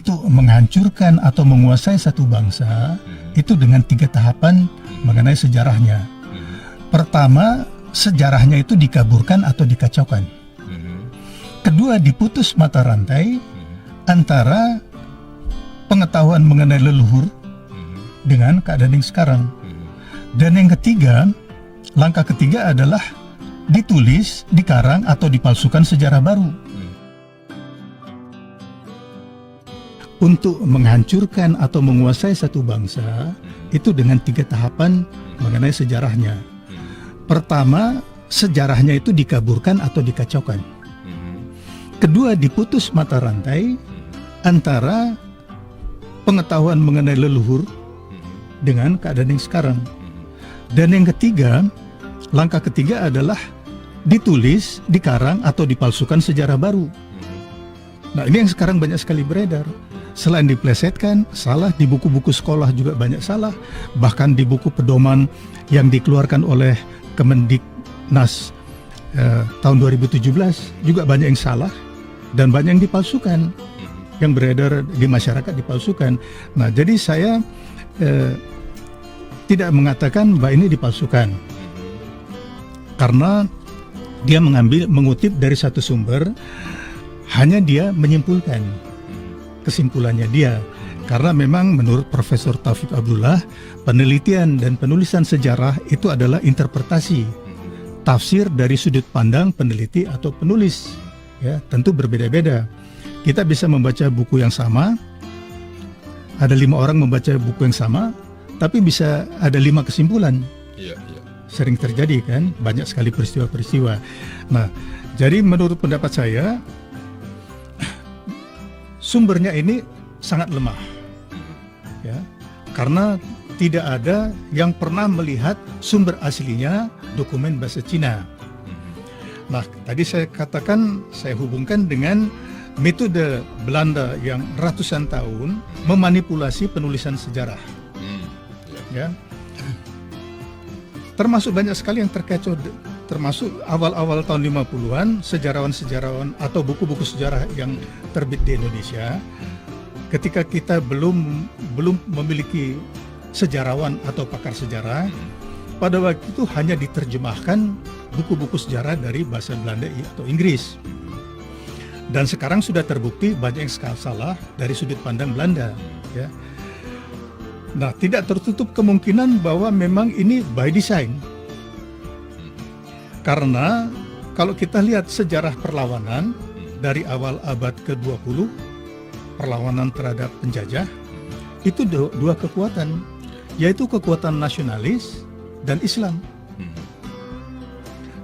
untuk menghancurkan atau menguasai satu bangsa itu dengan 3 tahapan mengenai sejarahnya. Pertama, sejarahnya itu dikaburkan atau dikacaukan. Kedua, diputus mata rantai antara pengetahuan mengenai leluhur dengan keadaan yang sekarang. Dan yang ketiga, langkah ketiga adalah ditulis, dikarang atau dipalsukan sejarah baru. Untuk menghancurkan atau menguasai satu bangsa itu dengan 3 tahapan mengenai sejarahnya. Pertama, sejarahnya itu dikaburkan atau dikacaukan. Kedua, diputus mata rantai antara pengetahuan mengenai leluhur dengan keadaan yang sekarang. Dan yang ketiga, langkah ketiga adalah ditulis, dikarang atau dipalsukan sejarah baru. Nah, ini yang sekarang banyak sekali beredar. Selain diplesetkan, salah, di buku-buku sekolah juga banyak salah, bahkan di buku pedoman yang dikeluarkan oleh Kemendiknas tahun 2017 juga banyak yang salah dan banyak yang dipalsukan, yang beredar di masyarakat dipalsukan. Nah, jadi saya tidak mengatakan bahwa ini dipalsukan, karena dia mengutip dari satu sumber, hanya dia menyimpulkan kesimpulannya dia. Karena memang menurut Profesor Taufik Abdullah, penelitian dan penulisan sejarah itu adalah interpretasi, tafsir dari sudut pandang peneliti atau penulis. Ya, tentu berbeda-beda. Kita bisa membaca buku yang sama, ada 5 orang membaca buku yang sama, tapi bisa ada 5 kesimpulan. Sering terjadi kan, banyak sekali peristiwa-peristiwa. Nah, jadi menurut pendapat saya, sumbernya ini sangat lemah, ya, karena tidak ada yang pernah melihat sumber aslinya dokumen bahasa Cina. Nah, tadi saya katakan, saya hubungkan dengan metode Belanda yang ratusan tahun memanipulasi penulisan sejarah, ya, termasuk banyak sekali yang terkecoh. Termasuk awal-awal tahun 50-an, sejarawan-sejarawan atau buku-buku sejarah yang terbit di Indonesia, ketika kita belum memiliki sejarawan atau pakar sejarah, pada waktu itu hanya diterjemahkan buku-buku sejarah dari bahasa Belanda atau Inggris. Dan sekarang sudah terbukti banyak yang salah dari sudut pandang Belanda, ya. Nah, tidak tertutup kemungkinan bahwa memang ini by design. Karena kalau kita lihat sejarah perlawanan dari awal abad ke-20, perlawanan terhadap penjajah, itu dua kekuatan, yaitu kekuatan nasionalis dan Islam.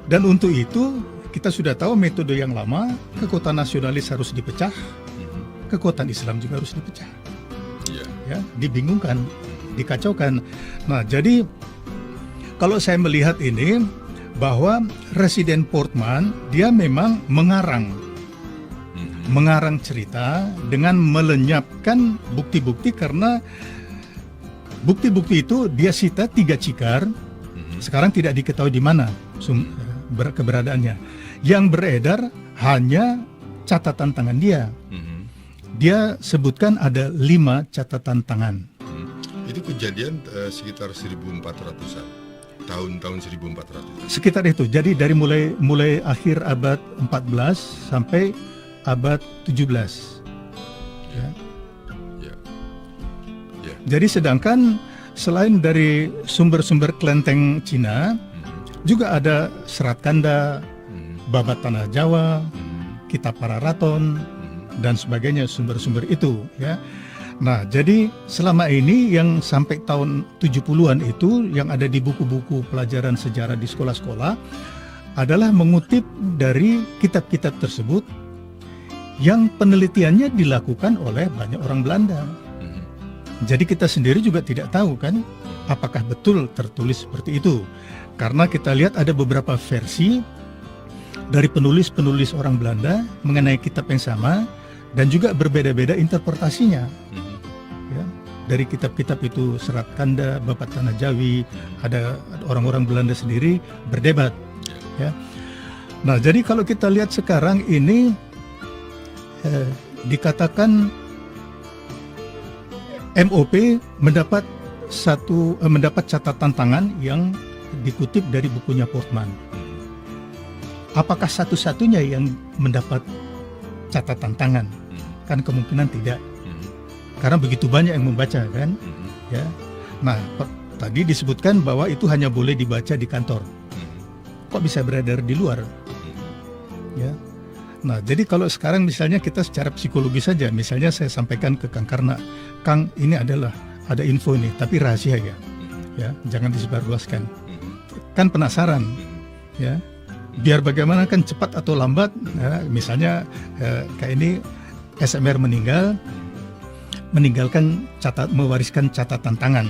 Dan untuk itu kita sudah tahu metode yang lama, kekuatan nasionalis harus dipecah, kekuatan Islam juga harus dipecah. Ya, dibingungkan, dikacaukan. Nah, jadi kalau saya melihat ini, bahwa Residen Portman dia memang mengarang cerita dengan melenyapkan bukti-bukti, karena bukti-bukti itu dia sita 3 cikar, sekarang tidak diketahui di mana keberadaannya. Yang beredar hanya catatan tangan dia. Dia sebutkan ada 5 catatan tangan. Itu kejadian sekitar 1400-an. Tahun-tahun 1400. Sekitar itu. Jadi dari mulai akhir abad 14 sampai abad 17. Ya. Jadi sedangkan selain dari sumber-sumber kelenteng Cina, juga ada Serat Kanda, Babat Tanah Jawa, Kitab Pararaton, dan sebagainya, sumber-sumber itu, ya. Nah, jadi selama ini yang sampai tahun 70-an itu yang ada di buku-buku pelajaran sejarah di sekolah-sekolah adalah mengutip dari kitab-kitab tersebut yang penelitiannya dilakukan oleh banyak orang Belanda. Jadi kita sendiri juga tidak tahu kan apakah betul tertulis seperti itu. Karena kita lihat ada beberapa versi dari penulis-penulis orang Belanda mengenai kitab yang sama, dan juga berbeda-beda interpretasinya. Ya, dari kitab-kitab itu Serat Kanda, Babat Tanah Jawi, ada orang-orang Belanda sendiri berdebat. Ya. Nah, jadi kalau kita lihat sekarang ini dikatakan MOP mendapat mendapat catatan tangan yang dikutip dari bukunya Portman. Apakah satu-satunya yang mendapat catatan tangan? Kan kemungkinan tidak. Karena begitu banyak yang membaca kan, ya. Nah, tadi disebutkan bahwa itu hanya boleh dibaca di kantor. Kok bisa beredar di luar? Ya. Nah, jadi kalau sekarang misalnya kita secara psikologis saja, misalnya saya sampaikan ke Kang Karna, Kang, ini adalah ada info nih, tapi rahasia ya, jangan disebarluaskan. Kan penasaran, ya. Biar bagaimana kan cepat atau lambat, ya, misalnya kayak ini SMR meninggalkan mewariskan catatan tangan,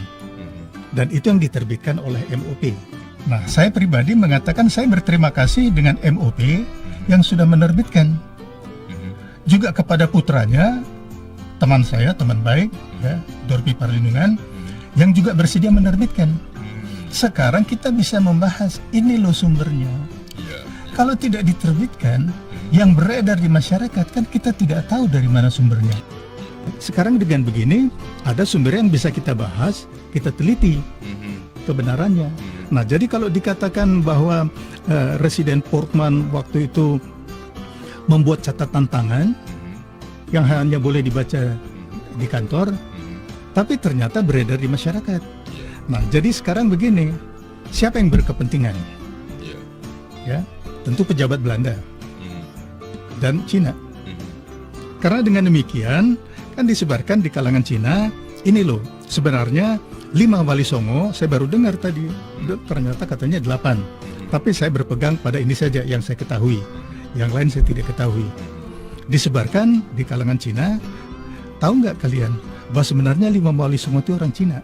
dan itu yang diterbitkan oleh MOP. Nah, saya pribadi mengatakan saya berterima kasih dengan MOP yang sudah menerbitkan. Juga kepada putranya, teman saya, teman baik, ya, Dorpi Perlindungan, yang juga bersedia menerbitkan. Sekarang kita bisa membahas, ini loh sumbernya. Kalau tidak diterbitkan, yang beredar di masyarakat kan kita tidak tahu dari mana sumbernya. Sekarang dengan begini, ada sumber yang bisa kita bahas, kita teliti kebenarannya. Nah, jadi kalau dikatakan bahwa Residen Portman waktu itu membuat catatan tangan yang hanya boleh dibaca di kantor, tapi ternyata beredar di masyarakat. Nah, jadi sekarang begini, siapa yang berkepentingan? Ya, tentu pejabat Belanda dan Cina. Karena dengan demikian kan disebarkan di kalangan Cina, ini loh sebenarnya 5 wali songo, saya baru dengar tadi, ternyata katanya 8. Tapi saya berpegang pada ini saja yang saya ketahui, yang lain saya tidak ketahui. Disebarkan di kalangan Cina. Tahu nggak kalian bahwa sebenarnya 5 wali songo itu orang Cina?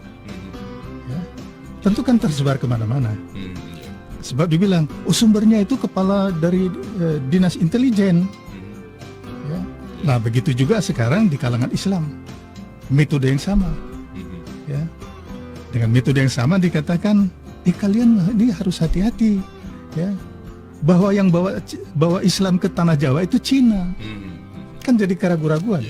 Ya, tentu kan tersebar kemana-mana. Sebab dibilang, sumbernya itu kepala dari dinas intelijen. Ya. Nah, begitu juga sekarang di kalangan Islam, metode yang sama. Ya. Dengan metode yang sama dikatakan, kalian ini harus hati-hati, ya, bahwa yang bawa Islam ke tanah Jawa itu Cina. Kan jadi keraguan-raguan.